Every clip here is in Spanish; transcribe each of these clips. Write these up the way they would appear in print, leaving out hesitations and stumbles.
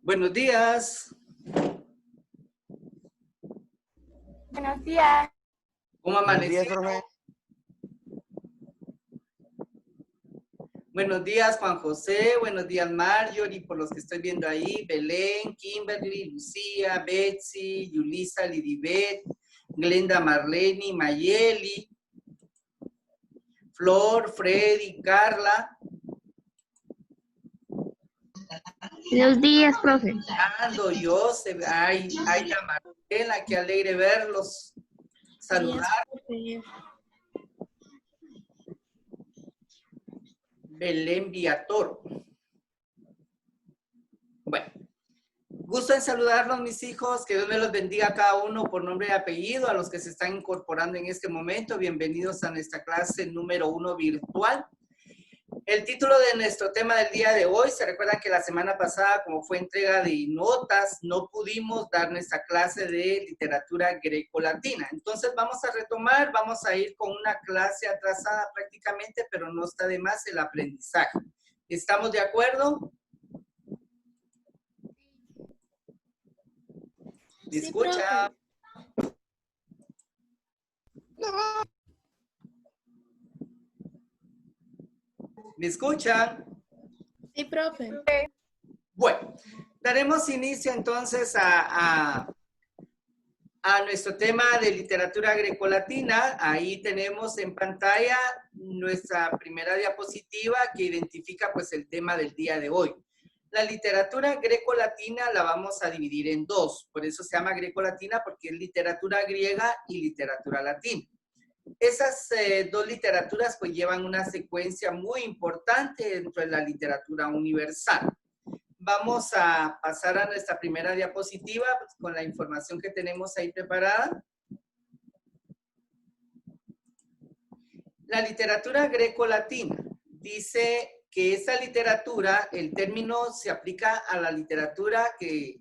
Buenos días. Buenos días. ¿Cómo Buenos días, amanecieron? profe. Buenos días, Juan José. Buenos días, Marjorie, por los que estoy viendo ahí. Belén, Kimberly, Lucía, Betsy, Yulisa, Lidibet, Glenda, Marlene, Mayeli, Flor, Freddy, Carla. Buenos días, profe. Ando, Joseph, ay, la Marcela, qué alegre verlos. Saludar. Belén Viator. Bueno, gusto en saludarlos, mis hijos. Que Dios me los bendiga a cada uno por nombre y apellido. A los que se están incorporando en este momento, bienvenidos a nuestra clase número 1 virtual. El título de nuestro tema del día de hoy, se recuerdan que la semana pasada, como fue entrega de notas, no pudimos dar nuestra clase de literatura grecolatina. Entonces vamos a retomar, vamos a ir con una clase atrasada prácticamente, pero no está de más el aprendizaje. ¿Estamos de acuerdo? ¿Me escucha? ¿Me escuchan? Sí, profe. Bueno, daremos inicio entonces a nuestro tema de literatura grecolatina. Ahí tenemos en pantalla nuestra primera diapositiva que identifica pues el tema del día de hoy. La literatura grecolatina la vamos a dividir en dos, por eso se llama grecolatina, porque es literatura griega y literatura latina. Esas dos literaturas pues llevan una secuencia muy importante dentro de la literatura universal. Vamos a pasar a nuestra primera diapositiva pues, con la información que tenemos ahí preparada. La literatura grecolatina dice que esa literatura, el término se aplica a la literatura que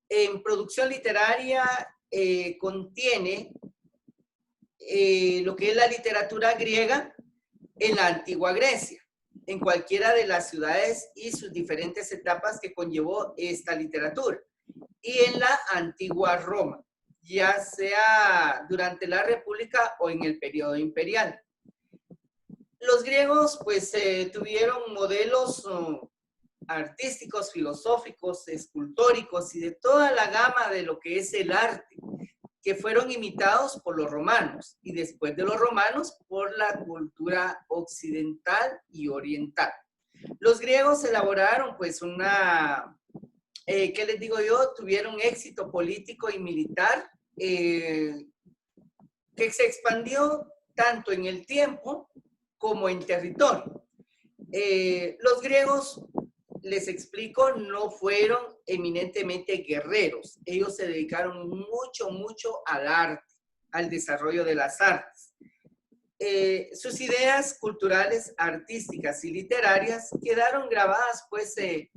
en producción literaria contiene lo que es la literatura griega en la antigua Grecia, en cualquiera de las ciudades y sus diferentes etapas que conllevó esta literatura, y en la antigua Roma, ya sea durante la República o en el periodo imperial. Los griegos pues tuvieron modelos artísticos, filosóficos, escultóricos y de toda la gama de lo que es el arte, que fueron imitados por los romanos y después de los romanos por la cultura occidental y oriental. Los griegos elaboraron pues una, ¿qué les digo yo? Tuvieron éxito político y militar que se expandió tanto en el tiempo como en territorio. Los griegos, les explico, no fueron eminentemente guerreros. Ellos se dedicaron mucho al arte, al desarrollo de las artes. Sus ideas culturales, artísticas y literarias quedaron grabadas pues en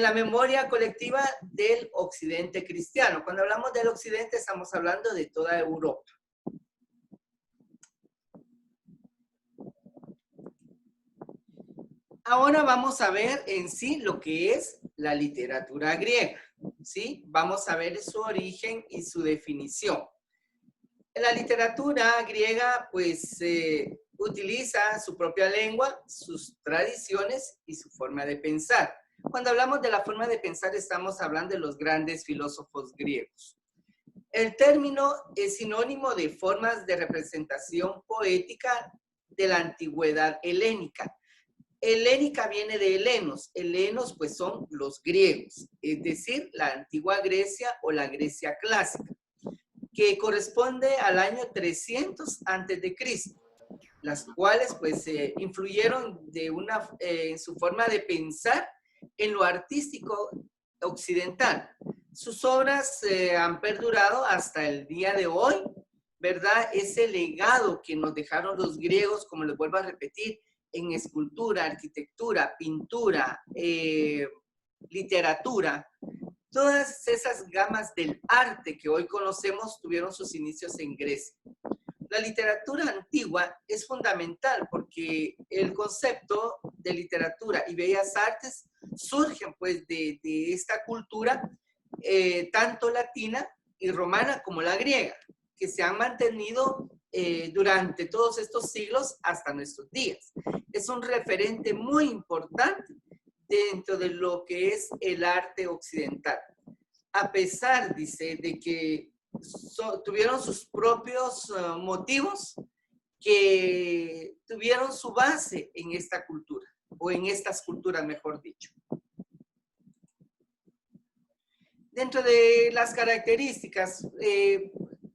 la memoria colectiva del occidente cristiano. Cuando hablamos del occidente estamos hablando de toda Europa. Ahora vamos a ver en sí lo que es la literatura griega, ¿sí? Vamos a ver su origen y su definición. La literatura griega, pues, utiliza su propia lengua, sus tradiciones y su forma de pensar. Cuando hablamos de la forma de pensar, estamos hablando de los grandes filósofos griegos. El término es sinónimo de formas de representación poética de la antigüedad helénica. Helénica viene de helenos. Helenos pues son los griegos, es decir, la antigua Grecia o la Grecia clásica, que corresponde al año 300 antes de Cristo, las cuales pues influyeron de en su forma de pensar en lo artístico occidental. Sus obras han perdurado hasta el día de hoy, ¿verdad? Ese legado que nos dejaron los griegos, como les vuelvo a repetir, en escultura, arquitectura, pintura, literatura, todas esas gamas del arte que hoy conocemos tuvieron sus inicios en Grecia. La literatura antigua es fundamental porque el concepto de literatura y bellas artes surgen pues de esta cultura, tanto latina y romana como la griega, que se han mantenido durante todos estos siglos hasta nuestros días. Es un referente muy importante dentro de lo que es el arte occidental. A pesar, dice, de que tuvieron sus propios motivos que tuvieron su base en esta cultura, o en estas culturas, mejor dicho. Dentro de las características,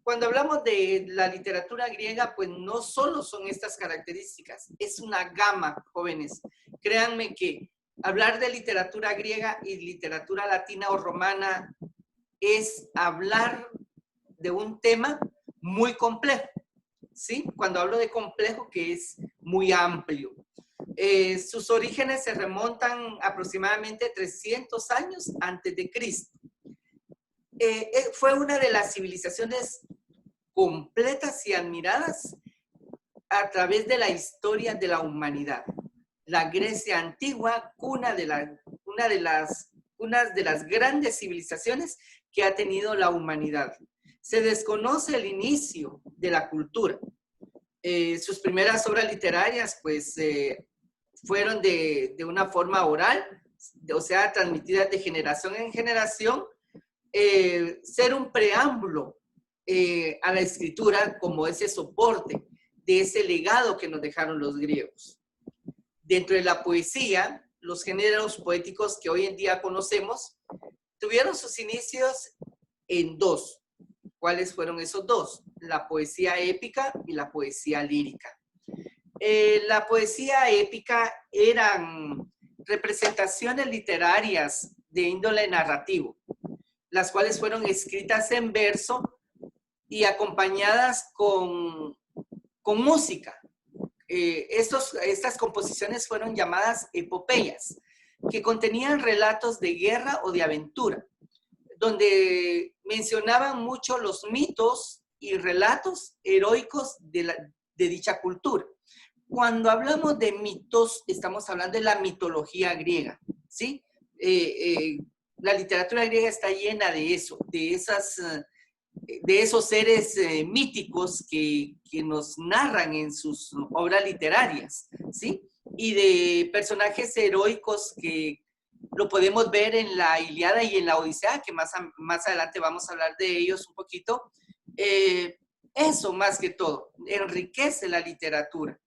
cuando hablamos de la literatura griega, pues no solo son estas características, es una gama, jóvenes. Créanme que hablar de literatura griega y literatura latina o romana es hablar de un tema muy complejo, ¿sí? Cuando hablo de complejo, que es muy amplio. Sus orígenes se remontan aproximadamente 300 años antes de Cristo. Fue una de las civilizaciones completas y admiradas a través de la historia de la humanidad. La Grecia antigua, una de las grandes civilizaciones que ha tenido la humanidad. Se desconoce el inicio de la cultura. Sus primeras obras literarias, pues, fueron de una forma oral, o sea, transmitidas de generación en generación, ser un preámbulo a la escritura como ese soporte de ese legado que nos dejaron los griegos. Dentro de la poesía, los géneros poéticos que hoy en día conocemos tuvieron sus inicios en dos. ¿Cuáles fueron esos dos? La poesía épica y la poesía lírica. La poesía épica eran representaciones literarias de índole narrativo, las cuales fueron escritas en verso y acompañadas con música. Estas composiciones fueron llamadas epopeyas, que contenían relatos de guerra o de aventura, donde mencionaban mucho los mitos y relatos heroicos de dicha cultura. Cuando hablamos de mitos, estamos hablando de la mitología griega, ¿sí? La literatura griega está llena de eso, de esos seres míticos que nos narran en sus obras literarias, ¿sí? Y de personajes heroicos que lo podemos ver en la Ilíada y en la Odisea, que más adelante vamos a hablar de ellos un poquito. Eso más que todo, enriquece la literatura.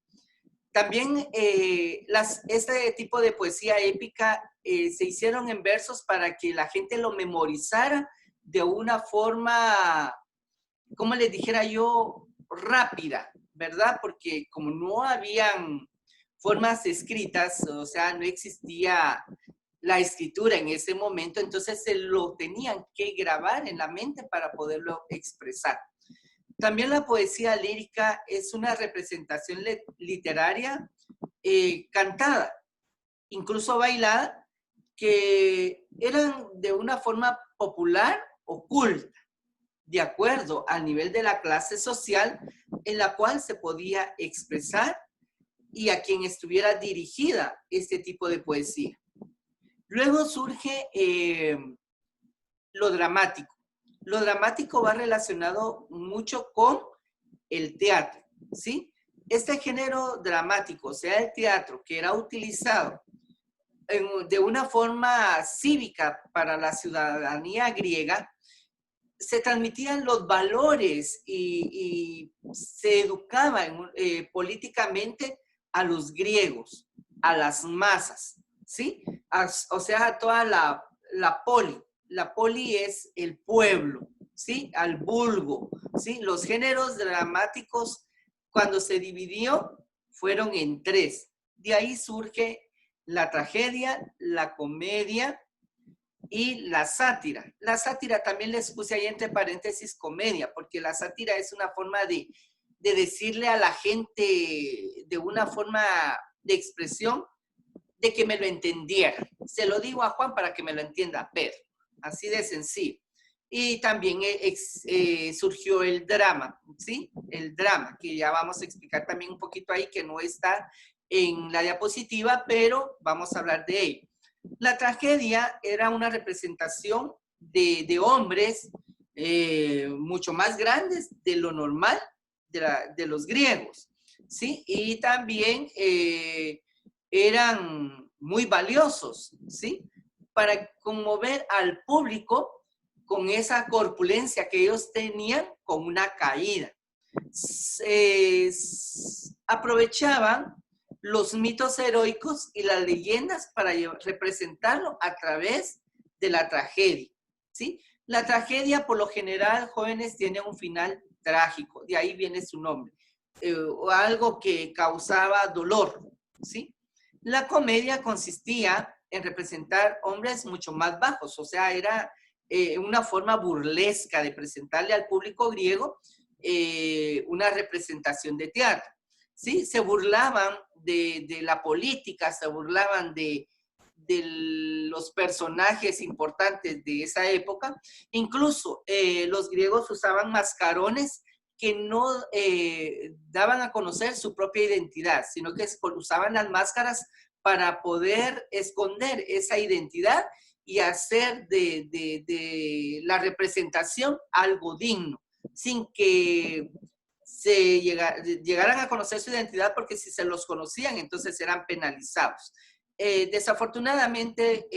También este tipo de poesía épica se hicieron en versos para que la gente lo memorizara de una forma, como les dijera yo, rápida, ¿verdad? Porque como no habían formas escritas, o sea, no existía la escritura en ese momento, entonces se lo tenían que grabar en la mente para poderlo expresar. También la poesía lírica es una representación literaria cantada, incluso bailada, que eran de una forma popular o culta, de acuerdo al nivel de la clase social en la cual se podía expresar y a quien estuviera dirigida este tipo de poesía. Luego surge lo dramático. Lo dramático va relacionado mucho con el teatro, ¿sí? Este género dramático, o sea, el teatro, que era utilizado de una forma cívica para la ciudadanía griega, se transmitían los valores y se educaba políticamente a los griegos, a las masas, ¿sí? O sea, a toda la poli. La poli es el pueblo, ¿sí? Al vulgo, ¿sí? Los géneros dramáticos, cuando se dividió, fueron en tres. De ahí surge la tragedia, la comedia y la sátira. La sátira también les puse ahí entre paréntesis comedia, porque la sátira es una forma de decirle a la gente de una forma de expresión de que me lo entendiera. Se lo digo a Juan para que me lo entienda Pedro. Así de sencillo. Y también surgió el drama, ¿sí? El drama, que ya vamos a explicar también un poquito ahí, que no está en la diapositiva, pero vamos a hablar de ello. La tragedia era una representación de hombres mucho más grandes de lo normal de los griegos, ¿sí? Y también eran muy valiosos, ¿sí? Para conmover al público con esa corpulencia que ellos tenían con una caída. Aprovechaban los mitos heroicos y las leyendas para representarlo a través de la tragedia, ¿sí? La tragedia, por lo general, jóvenes, tiene un final trágico, de ahí viene su nombre, o algo que causaba dolor, ¿sí? La comedia consistía en representar hombres mucho más bajos, o sea, era una forma burlesca de presentarle al público griego una representación de teatro, ¿sí? Se burlaban de la política, se burlaban de los personajes importantes de esa época. Incluso los griegos usaban mascarones que no daban a conocer su propia identidad, sino que usaban las máscaras para poder esconder esa identidad y hacer de la representación algo digno, sin que se llegaran a conocer su identidad, porque si se los conocían, entonces eran penalizados. Desafortunadamente,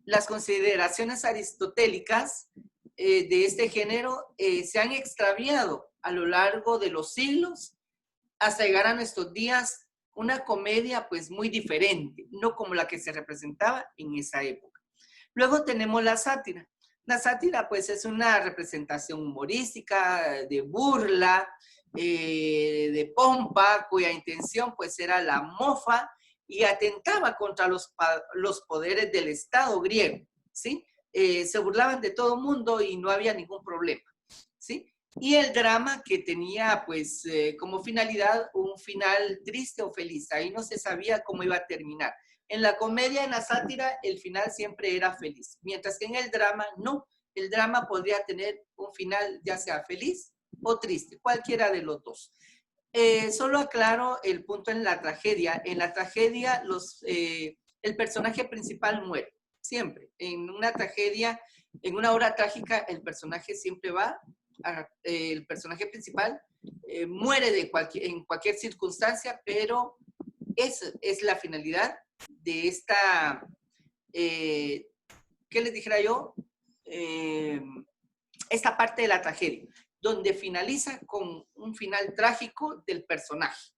las consideraciones aristotélicas de este género se han extraviado a lo largo de los siglos hasta llegar a nuestros días, una comedia pues muy diferente, no como la que se representaba en esa época. Luego tenemos la sátira. La sátira pues es una representación humorística, de burla, de pompa, cuya intención pues era la mofa y atentaba contra los poderes del Estado griego, ¿sí? Se burlaban de todo mundo y no había ningún problema, ¿sí? Y el drama, que tenía pues como finalidad un final triste o feliz. Ahí no se sabía cómo iba a terminar. En la comedia, en la sátira, el final siempre era feliz, mientras que en el drama no. El drama podría tener un final ya sea feliz o triste, cualquiera de los dos. Solo aclaro el punto en la tragedia. En la tragedia el personaje principal muere, siempre. En una tragedia, en una obra trágica, el personaje siempre va, el personaje principal muere en cualquier circunstancia, pero esa es la finalidad de esta, ¿qué les dijera yo? Esta parte de la tragedia, donde finaliza con un final trágico del personaje.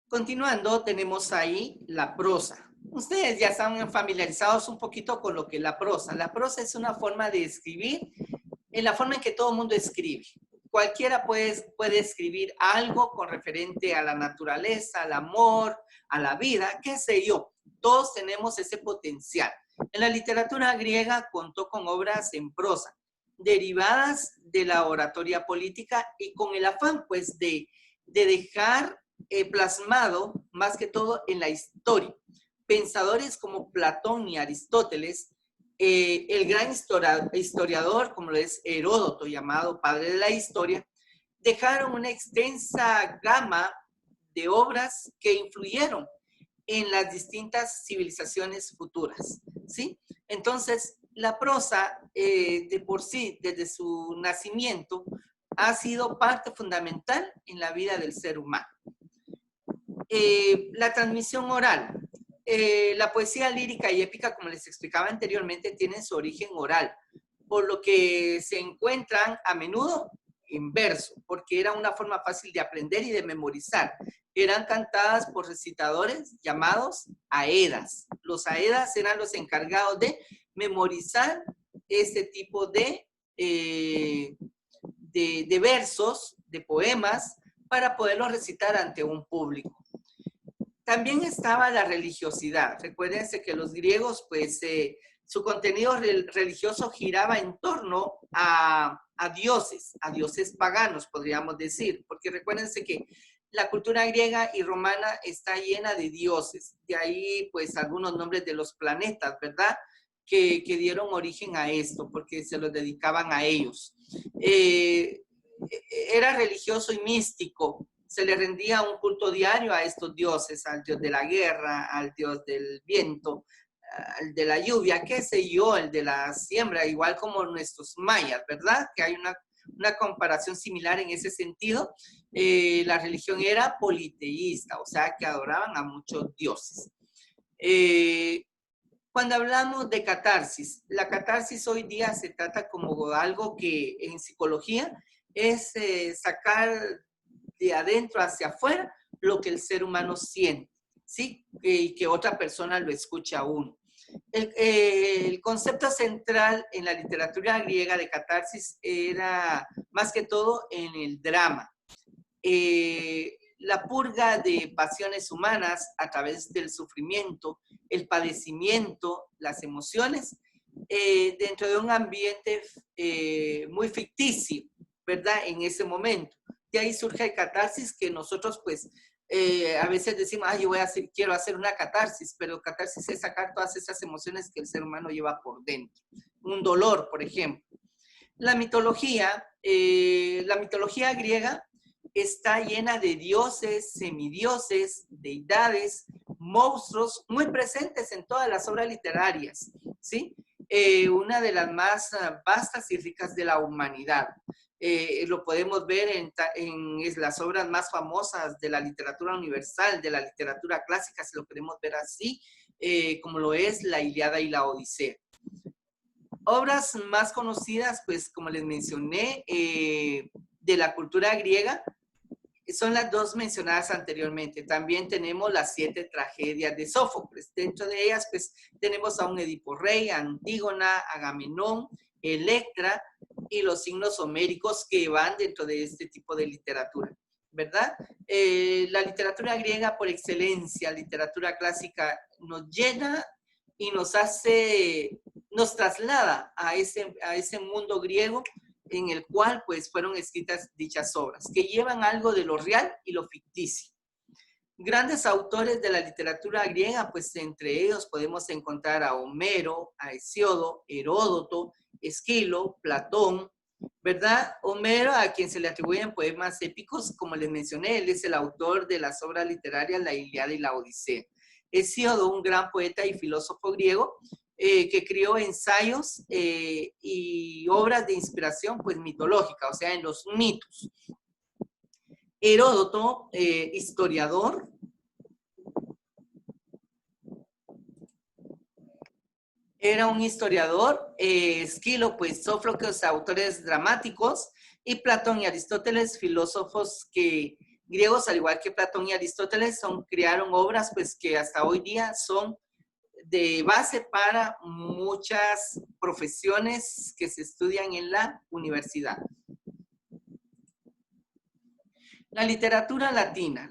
Continuando, tenemos ahí la prosa. Ustedes ya están familiarizados un poquito con lo que es la prosa. La prosa es una forma de escribir en la forma en que todo el mundo escribe. Cualquiera puede escribir algo con referente a la naturaleza, al amor, a la vida, qué sé yo. Todos tenemos ese potencial. En la literatura griega contó con obras en prosa, derivadas de la oratoria política y con el afán, pues, de dejar plasmado, más que todo, en la historia. Pensadores como Platón y Aristóteles, el gran historiador, como lo es Heródoto, llamado padre de la historia, dejaron una extensa gama de obras que influyeron en las distintas civilizaciones futuras, ¿sí? Entonces, la prosa, de por sí, desde su nacimiento, ha sido parte fundamental en la vida del ser humano. La transmisión oral. La poesía lírica y épica, como les explicaba anteriormente, tienen su origen oral, por lo que se encuentran a menudo en verso, porque era una forma fácil de aprender y de memorizar. Eran cantadas por recitadores llamados aedas. Los aedas eran los encargados de memorizar este tipo de versos, de poemas, para poderlos recitar ante un público. También estaba la religiosidad. Recuérdense que los griegos, pues, su contenido religioso giraba en torno a dioses paganos, podríamos decir, porque recuérdense que la cultura griega y romana está llena de dioses. De ahí, pues, algunos nombres de los planetas, ¿verdad? Que dieron origen a esto, porque se los dedicaban a ellos. Era religioso y místico, se le rendía un culto diario a estos dioses, al dios de la guerra, al dios del viento, al de la lluvia, qué sé yo, el de la siembra, igual como nuestros mayas, ¿verdad? Que hay una comparación similar en ese sentido. La religión era politeísta, o sea, que adoraban a muchos dioses. Cuando hablamos de catarsis, la catarsis hoy día se trata como algo que en psicología es sacar de adentro hacia afuera lo que el ser humano siente, ¿sí? Y que otra persona lo escuche a uno. El concepto central en la literatura griega de catarsis era más que todo en el drama. La purga de pasiones humanas a través del sufrimiento, el padecimiento, las emociones, dentro de un ambiente muy ficticio, ¿verdad? En ese momento. De ahí surge el catarsis que nosotros pues a veces decimos, yo quiero hacer una catarsis, pero catarsis es sacar todas esas emociones que el ser humano lleva por dentro. Un dolor, por ejemplo. La mitología griega está llena de dioses, semidioses, deidades, monstruos, muy presentes en todas las obras literarias, ¿sí? Una de las más vastas y ricas de la humanidad. Lo podemos ver en las obras más famosas de la literatura universal, de la literatura clásica, si lo queremos ver así, como lo es la Ilíada y la Odisea. Obras más conocidas, pues como les mencioné, de la cultura griega, son las dos mencionadas anteriormente. También tenemos las 7 tragedias de Sófocles. Dentro de ellas, pues, tenemos a un Edipo Rey, a Antígona, Agamenón, Electra y los signos homéricos que van dentro de este tipo de literatura, ¿verdad? La literatura griega por excelencia, literatura clásica, nos llena y nos traslada a ese mundo griego en el cual pues fueron escritas dichas obras, que llevan algo de lo real y lo ficticio. Grandes autores de la literatura griega, pues entre ellos podemos encontrar a Homero, a Hesíodo, Heródoto, Esquilo, Platón, ¿verdad? Homero, a quien se le atribuyen poemas épicos, como les mencioné, él es el autor de las obras literarias La Ilíada y la Odisea. Hesíodo, un gran poeta y filósofo griego, que escribió ensayos y obras de inspiración pues mitológica, o sea, en los mitos. Heródoto, historiador. Era un historiador. Esquilo, pues Sófocles, autores dramáticos. Y Platón y Aristóteles, filósofos griegos, al igual que Platón y Aristóteles, crearon obras pues que hasta hoy día son de base para muchas profesiones que se estudian en la universidad. La literatura latina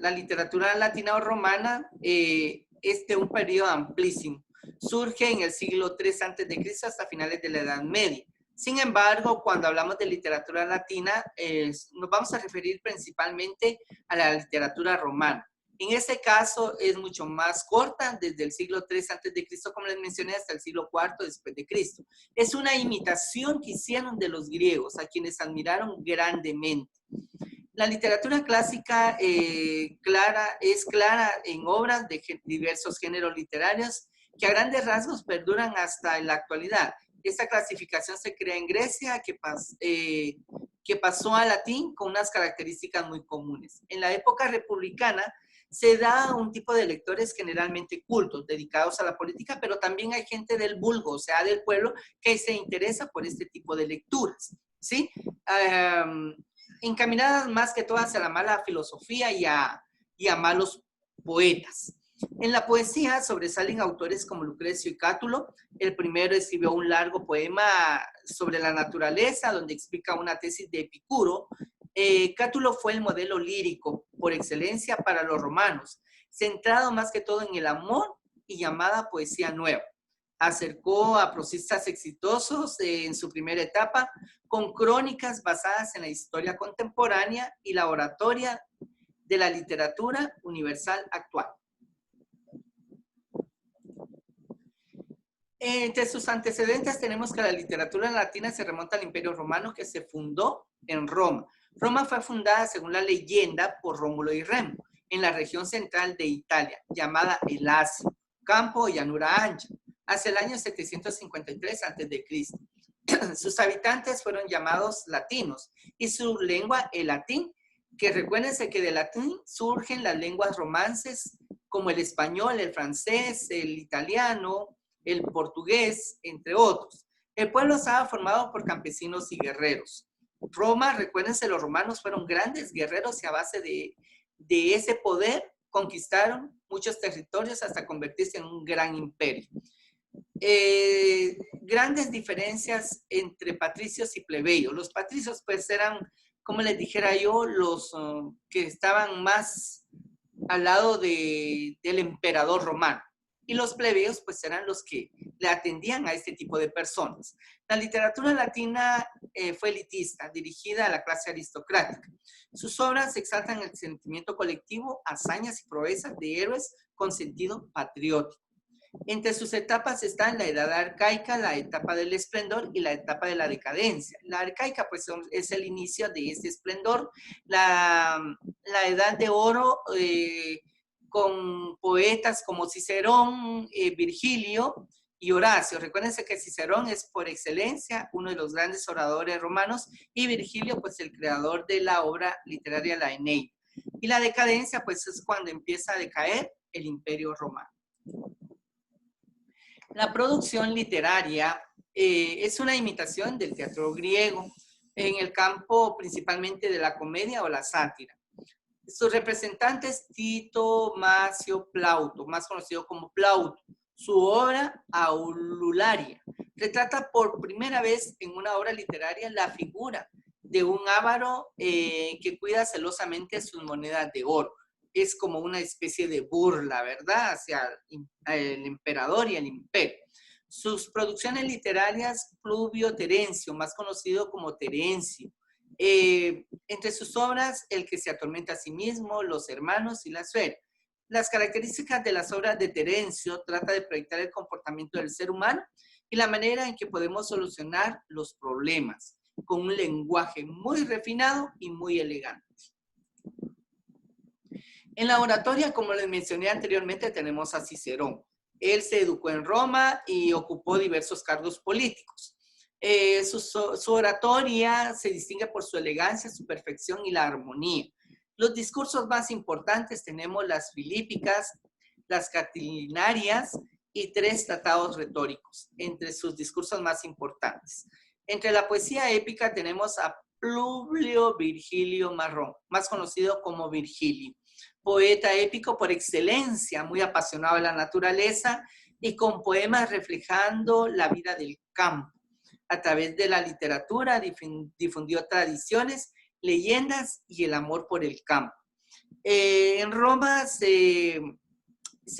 o romana es de un periodo amplísimo. Surge en el siglo III a.C. hasta finales de la Edad Media. Sin embargo, cuando hablamos de literatura latina, nos vamos a referir principalmente a la literatura romana. En ese caso es mucho más corta, desde el siglo III a.C., como les mencioné, hasta el siglo IV después de Cristo. Es una imitación que hicieron de los griegos, a quienes admiraron grandemente. La literatura clásica es clara en obras de diversos géneros literarios que a grandes rasgos perduran hasta en la actualidad. Esta clasificación se crea en Grecia, que pasó al latín con unas características muy comunes. En la época republicana se da un tipo de lectores generalmente cultos, dedicados a la política, pero también hay gente del vulgo, o sea, del pueblo, que se interesa por este tipo de lecturas, ¿sí? Encaminadas más que todas a la mala filosofía y a malos poetas. En la poesía sobresalen autores como Lucrecio y Cátulo. El primero escribió un largo poema sobre la naturaleza, donde explica una tesis de Epicuro. Cátulo fue el modelo lírico por excelencia para los romanos, centrado más que todo en el amor y llamada poesía nueva. Acercó a prosistas exitosos en su primera etapa con crónicas basadas en la historia contemporánea y la oratoria de la literatura universal actual. Entre sus antecedentes tenemos que la literatura latina se remonta al Imperio Romano, que se fundó en Roma. Roma fue fundada, según la leyenda, por Rómulo y Remo, en la región central de Italia, llamada el Lacio, campo o llanura ancha, hacia el año 753 a.C. Sus habitantes fueron llamados latinos y su lengua el latín, que recuérdense que del latín surgen las lenguas romances como el español, el francés, el italiano, el portugués, entre otros. El pueblo estaba formado por campesinos y guerreros. Roma, recuérdense, los romanos fueron grandes guerreros y a base de ese poder conquistaron muchos territorios hasta convertirse en un gran imperio. Grandes diferencias entre patricios y plebeyos. Los patricios pues eran, como les dijera yo, los que estaban más al lado del emperador romano. Y los plebeyos pues eran los que le atendían a este tipo de personas. La literatura latina fue elitista, dirigida a la clase aristocrática. Sus obras exaltan el sentimiento colectivo, hazañas y proezas de héroes con sentido patriótico. Entre sus etapas están la edad arcaica, la etapa del esplendor y la etapa de la decadencia. La arcaica pues es el inicio de este esplendor, la edad de oro con poetas como Cicerón, Virgilio y Horacio. Recuérdense que Cicerón es por excelencia uno de los grandes oradores romanos y Virgilio pues el creador de la obra literaria La Eneida. Y la decadencia pues es cuando empieza a decaer el imperio romano. La producción literaria es una imitación del teatro griego en el campo principalmente de la comedia o la sátira. Sus representantes Tito Macio Plauto, más conocido como Plauto. Su obra Aulularia retrata por primera vez en una obra literaria la figura de un avaro que cuida celosamente sus monedas de oro. Es como una especie de burla, ¿verdad?, hacia el emperador y el imperio. Sus producciones literarias, Pluvio Terencio, más conocido como Terencio. Entre sus obras, El que se atormenta a sí mismo, Los hermanos y La suegra. Las características de las obras de Terencio trata de proyectar el comportamiento del ser humano y la manera en que podemos solucionar los problemas, con un lenguaje muy refinado y muy elegante. En la oratoria, como les mencioné anteriormente, tenemos a Cicerón. Él se educó en Roma y ocupó diversos cargos políticos. Su oratoria se distingue por su elegancia, su perfección y la armonía. Los discursos más importantes tenemos las Filípicas, las Catilinarias y 3 tratados retóricos, entre sus discursos más importantes. Entre la poesía épica tenemos a Publio Virgilio Marrón, más conocido como Virgilio. Poeta épico por excelencia, muy apasionado de la naturaleza y con poemas reflejando la vida del campo. A través de la literatura difundió tradiciones, leyendas y el amor por el campo. En Roma se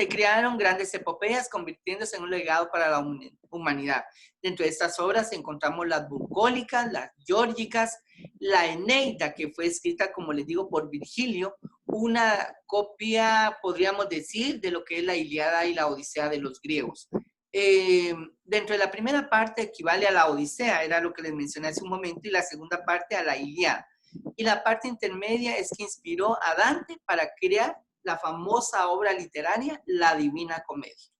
crearon grandes epopeyas convirtiéndose en un legado para la humanidad. Dentro de estas obras encontramos las bucólicas, las geórgicas, la Eneida, que fue escrita, como les digo, por Virgilio, una copia, podríamos decir, de lo que es la Ilíada y la Odisea de los griegos. Dentro de la primera parte equivale a la Odisea, era lo que les mencioné hace un momento, y la segunda parte a la Ilíada. Y la parte intermedia es que inspiró a Dante para crear la famosa obra literaria La Divina Comedia.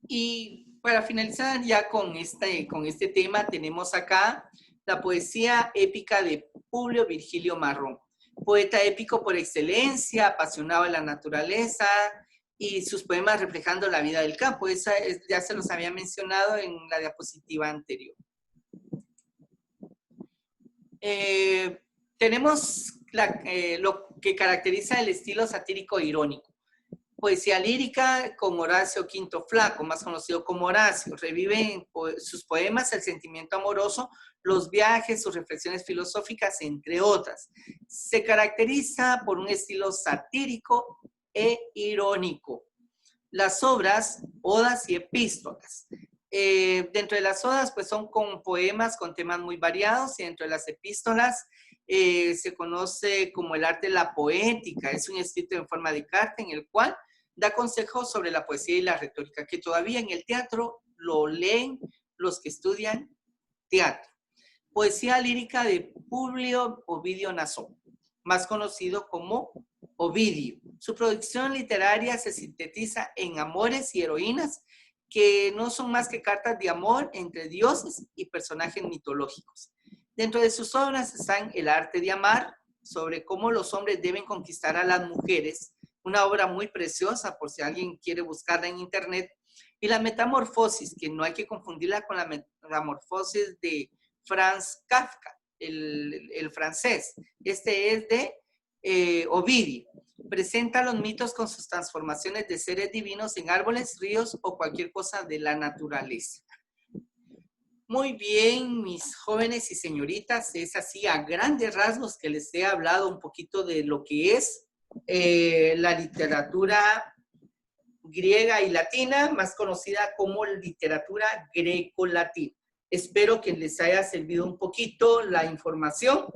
Y para finalizar ya con este tema, tenemos acá la poesía épica de Publio Virgilio Marrón. Poeta épico por excelencia, apasionado de la naturaleza y sus poemas reflejando la vida del campo. Ya se los había mencionado en la diapositiva anterior. Tenemos lo que caracteriza el estilo satírico e irónico. Poesía lírica con Horacio Quinto Flaco, más conocido como Horacio. Revive en sus poemas el sentimiento amoroso, los viajes, sus reflexiones filosóficas, entre otras. Se caracteriza por un estilo satírico e irónico. Las obras, odas y epístolas. Dentro de las odas, pues son con poemas con temas muy variados, y dentro de las epístolas se conoce como el arte de la poética. Es un escrito en forma de carta en el cual da consejos sobre la poesía y la retórica, que todavía en el teatro lo leen los que estudian teatro. poesía lírica de Publio Ovidio Naso, más conocido como Ovidio. Su producción literaria se sintetiza en amores y heroínas que no son más que cartas de amor entre dioses y personajes mitológicos. Dentro de sus obras están El arte de amar, sobre cómo los hombres deben conquistar a las mujeres, una obra muy preciosa por si alguien quiere buscarla en internet, y La metamorfosis, que no hay que confundirla con la metamorfosis de Franz Kafka, el francés. Este es de Ovidio. Presenta los mitos con sus transformaciones de seres divinos en árboles, ríos o cualquier cosa de la naturaleza. Muy bien, mis jóvenes y señoritas, es así a grandes rasgos que les he hablado un poquito de lo que es la literatura griega y latina, más conocida como literatura greco-latina. Espero que les haya servido un poquito la información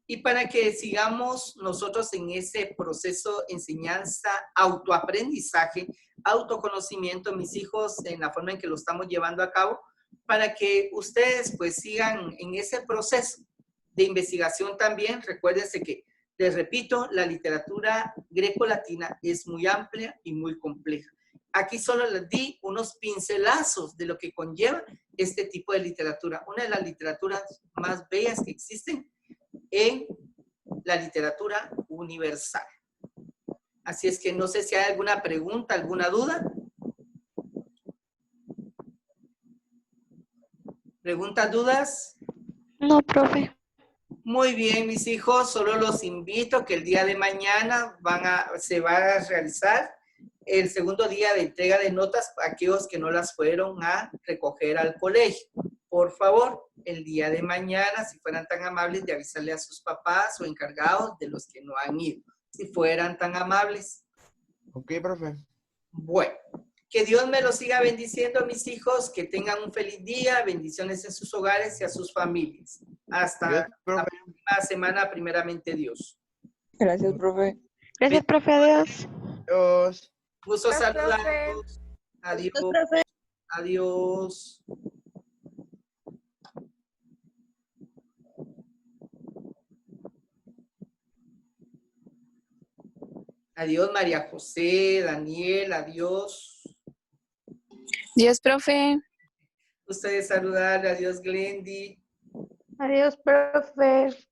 y para que sigamos nosotros en ese proceso enseñanza, autoaprendizaje, autoconocimiento, mis hijos, en la forma en que lo estamos llevando a cabo, para que ustedes pues sigan en ese proceso de investigación también. Recuérdense que, les repito, la literatura greco-latina es muy amplia y muy compleja. Aquí solo les di unos pincelazos de lo que conlleva este tipo de literatura. Una de las literaturas más bellas que existen en la literatura universal. Así es que no sé si hay alguna pregunta, alguna duda. ¿Preguntas, dudas? No, profe. Muy bien, mis hijos, solo los invito que el día de mañana se va a realizar el segundo día de entrega de notas para aquellos que no las fueron a recoger al colegio. Por favor, el día de mañana, si fueran tan amables de avisarle a sus papás o encargados de los que no han ido, si fueran tan amables. Ok, profe. Bueno, que Dios me los siga bendiciendo, mis hijos, que tengan un feliz día, bendiciones en sus hogares y a sus familias. Hasta Adiós, la profe. próxima semana, primeramente Dios. Gracias, profe. Gracias, profe. Adiós. Adiós. Gusto Gracias, saludarlos. Adiós. Adiós. Adiós, María José, Daniel, adiós. Dios, profe. Ustedes saludar, adiós, Glendy. Adiós, profe.